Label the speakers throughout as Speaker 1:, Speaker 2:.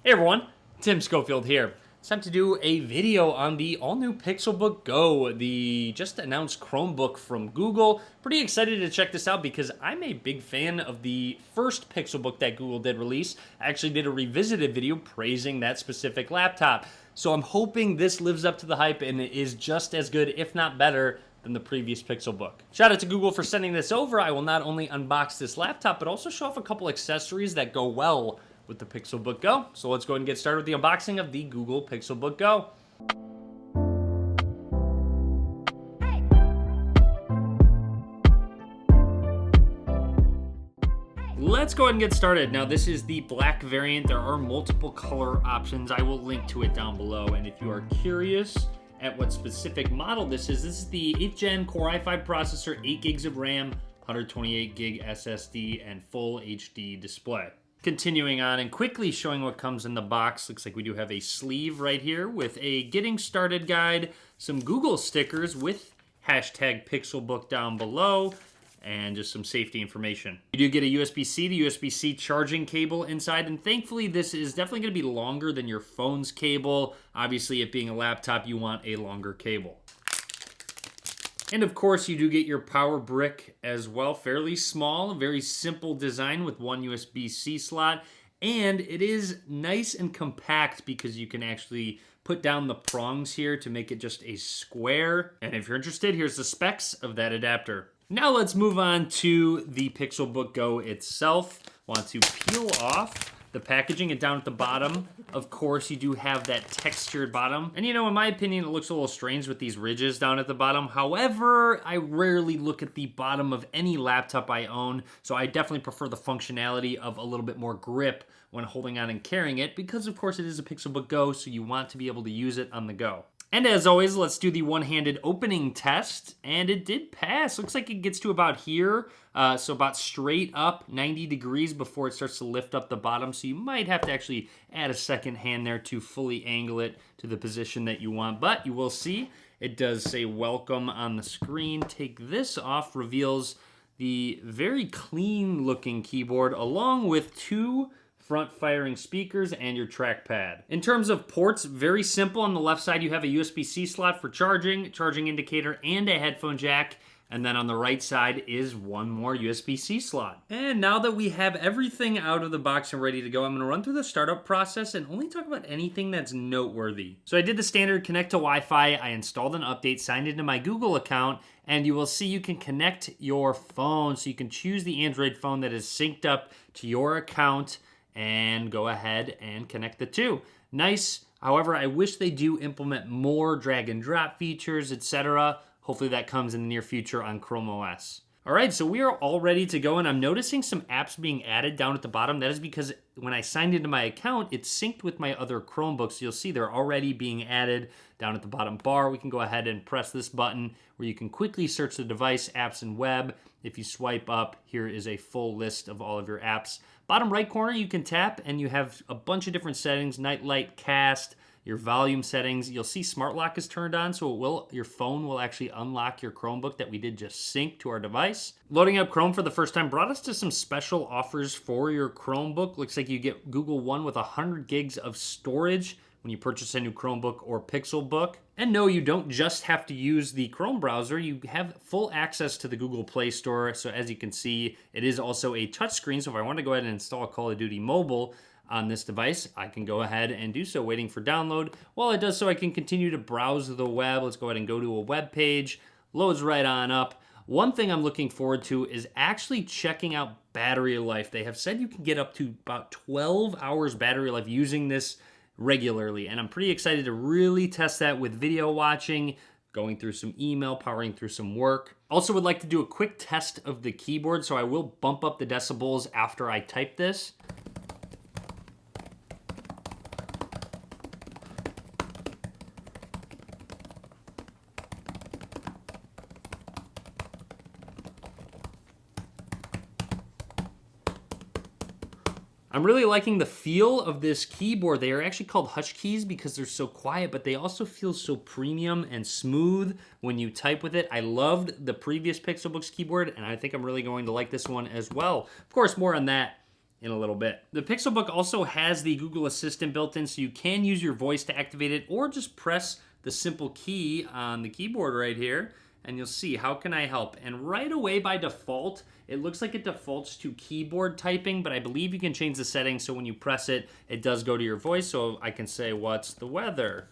Speaker 1: Hey everyone, Tim Schofield here. It's time to do a video on the all-new Pixelbook Go, the just announced Chromebook from Google. Pretty excited to check this out because I'm a big fan of the first Pixelbook that Google did release. I actually did a revisited video praising that specific laptop. So I'm hoping this lives up to the hype and is just as good, if not better, than the previous Pixelbook. Shout out to Google for sending this over. I will not only unbox this laptop, but also show off a couple accessories that go well with the Pixelbook Go. So let's go ahead and get started with the unboxing of the Google Pixelbook Go. Let's go ahead and get started. Now this is the black variant. There are multiple color options. I will link to it down below. And if you are curious at what specific model this is the 8th gen Core i5 processor, 8 gigs of RAM, 128 gig SSD, and full HD display. Continuing on and quickly showing what comes in the box, looks like we do have a sleeve right here with a getting started guide, some Google stickers with hashtag Pixelbook down below, and just some safety information. You do get a USB-C to USB-C charging cable inside, and thankfully this is definitely going to be longer than your phone's cable. Obviously, it being a laptop, you want a longer cable. And of course, you do get your power brick as well. Fairly small, very simple design with one USB-C slot. And it is nice and compact because you can actually put down the prongs here to make it just a square. And if you're interested, here's the specs of that adapter. Now let's move on to the Pixelbook Go itself. Want to peel off the packaging, and down at the bottom, of course, you do have that textured bottom. And you know, in my opinion, it looks a little strange with these ridges down at the bottom. However, I rarely look at the bottom of any laptop I own, so I definitely prefer the functionality of a little bit more grip when holding on and carrying it, because of course it is a Pixelbook Go, so you want to be able to use it on the go. And as always, let's do the one-handed opening test, and it did pass. Looks like it gets to about here, so about straight up 90 degrees before it starts to lift up the bottom, so you might have to actually add a second hand there to fully angle it to the position that you want, but you will see it does say welcome on the screen. Take this off, reveals the very clean looking keyboard along with two front-firing speakers and your trackpad. In terms of ports, very simple. On the left side, you have a USB-C slot for charging indicator, and a headphone jack. And then on the right side is one more USB-C slot. And now that we have everything out of the box and ready to go, I'm gonna run through the startup process and only talk about anything that's noteworthy. So I did the standard connect to Wi-Fi, I installed an update, signed into my Google account, and you will see you can connect your phone. So you can choose the Android phone that is synced up to your account and go ahead and connect the two. Nice. However, I wish they do implement more drag and drop features, etc. Hopefully that comes in the near future on Chrome OS. All right, so we are all ready to go, and I'm noticing some apps being added down at the bottom. That is because when I signed into my account, it's synced with my other Chromebooks. So you'll see they're already being added down at the bottom bar. We can go ahead and press this button where you can quickly search the device, apps, and web. If you swipe up, here is a full list of all of your apps. Bottom right corner, you can tap, and you have a bunch of different settings, night light, cast, your volume settings. You'll see smart lock is turned on, so your phone will actually unlock your Chromebook that we did just sync to our device. Loading up Chrome for the first time brought us to some special offers for your Chromebook. Looks like you get Google One with 100 gigs of storage when you purchase a new Chromebook or Pixelbook. And no, you don't just have to use the Chrome browser. You have full access to the Google Play Store. So as you can see, it is also a touchscreen. So if I want to go ahead and install Call of Duty Mobile on this device, I can go ahead and do so, waiting for download. While it does so, I can continue to browse the web. Let's go ahead and go to a web page. Loads right on up. One thing I'm looking forward to is actually checking out battery life. They have said you can get up to about 12 hours battery life using this regularly, and I'm pretty excited to really test that with video watching, going through some email, powering through some work. Also would like to do a quick test of the keyboard, so I will bump up the decibels after I type this. I'm really liking the feel of this keyboard. They are actually called Hush keys because they're so quiet, but they also feel so premium and smooth when you type with it. I loved the previous Pixelbook's keyboard, and I think I'm really going to like this one as well. Of course, more on that in a little bit. The Pixelbook also has the Google Assistant built in, so you can use your voice to activate it or just press the simple key on the keyboard right here and you'll see how can I help. And right away by default, it looks like it defaults to keyboard typing, but I believe you can change the settings so when you press it, it does go to your voice. So I can say, what's the weather?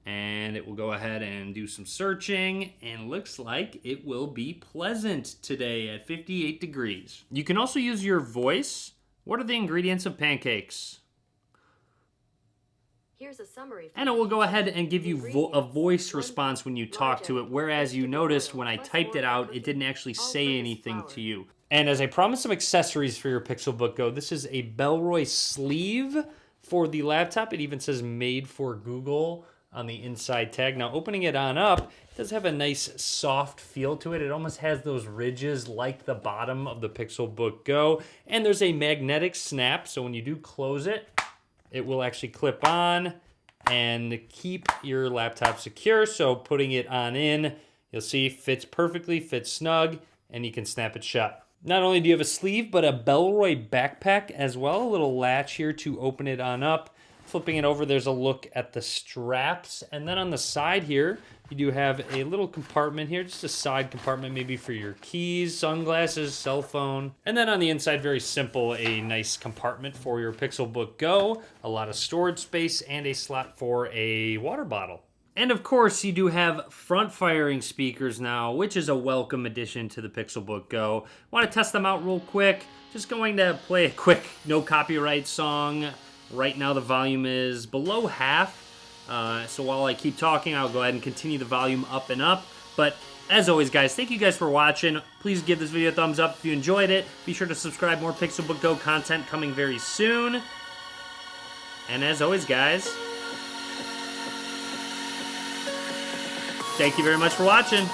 Speaker 1: And it will go ahead and do some searching, and looks like it will be pleasant today at 58 degrees. You can also use your voice. What are the ingredients of pancakes?
Speaker 2: Here's a summary.
Speaker 1: And it will go ahead and give you a voice response when you talk to it, whereas you noticed when I typed it out, it didn't actually say anything to you. And as I promised some accessories for your Pixelbook Go, this is a Bellroy sleeve for the laptop. It even says made for Google on the inside tag. Now opening it on up, it does have a nice soft feel to it. It almost has those ridges like the bottom of the Pixelbook Go. And there's a magnetic snap, so when you do close it, it will actually clip on and keep your laptop secure. So putting it on in, you'll see fits perfectly, fits snug, and you can snap it shut. Not only do you have a sleeve, but a Bellroy backpack as well. A little latch here to open it on up. Flipping it over, there's a look at the straps. And then on the side here, you do have a little compartment here, just a side compartment maybe for your keys, sunglasses, cell phone. And then on the inside, very simple, a nice compartment for your Pixelbook Go, a lot of storage space, and a slot for a water bottle. And of course, you do have front-firing speakers now, which is a welcome addition to the Pixelbook Go. Want to test them out real quick? Just going to play a quick no copyright song. Right now the volume is below half, so while I keep talking, I'll go ahead and continue the volume up and up. But as always, guys, thank you guys for watching. Please give this video a thumbs up if you enjoyed it. Be sure to subscribe. More Pixelbook Go content coming very soon. And as always, guys, thank you very much for watching.